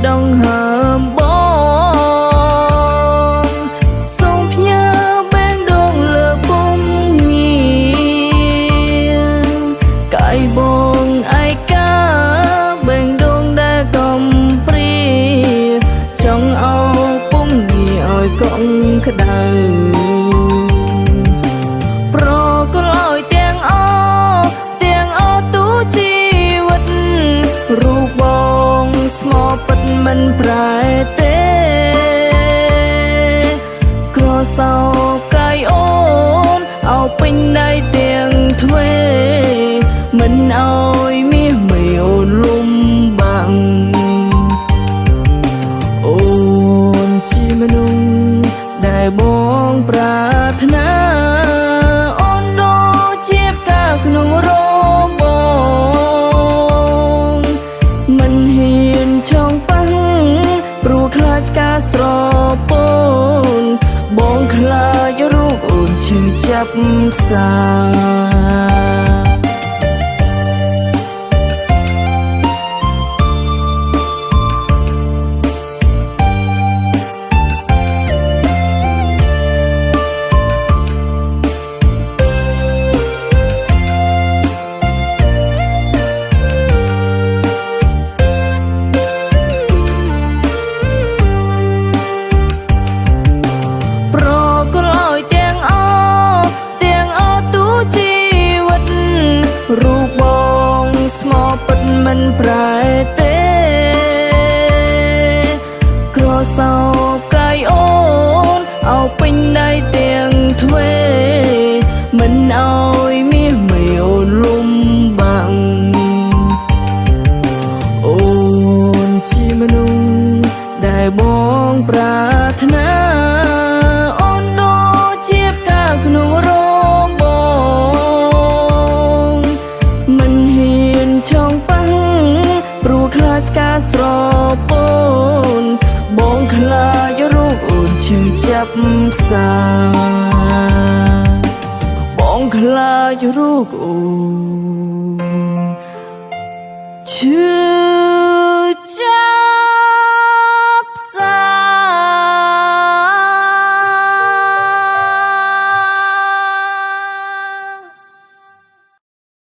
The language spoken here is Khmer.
ដងហើមបងសូមផ្ញើបែងដងលើពុំងារកាយបងឯកាបែងដងដែលកំព្រាចង់អោពុំងារឲ្យកងក្តៅប្រគល់ឲ្យទាំងអទូជីវិតរូបបងស្មោពិតមិនប្រែទេក្រសោកាយអូនเอาពេញដៃទាំងទ្វេមិនឲ្យមាសមេអូនលំបាំងអូនជាមនុស្សដែលបងប្រាថ្នាអូនដូចជាផ្កាក្នុងរងបងមិនហ៊ានឆោងប៉ះព្រោះខ្លាចផ្កាស្រពោនបងខ្លាចរូបអូនឈឺចាប់ផ្សា រូបបងស្មោពិតមិនប្រែទេក្រសោកាយអូនเอาពេញដៃទាំងទ្វេមិនឲ្យមាសមេអូនលំបាំងអូនជាមនុស្សដែលបងប្រាថ្នាអូនដូចជាផ្កាក្នុងរងឆោងប៉ះព្រោះខ្លាចផ្កាស្រពោនបងខ្លាចរូបអូនឈឺចាប់ផ្សាបងខ្លាចរូបអូនឈឺ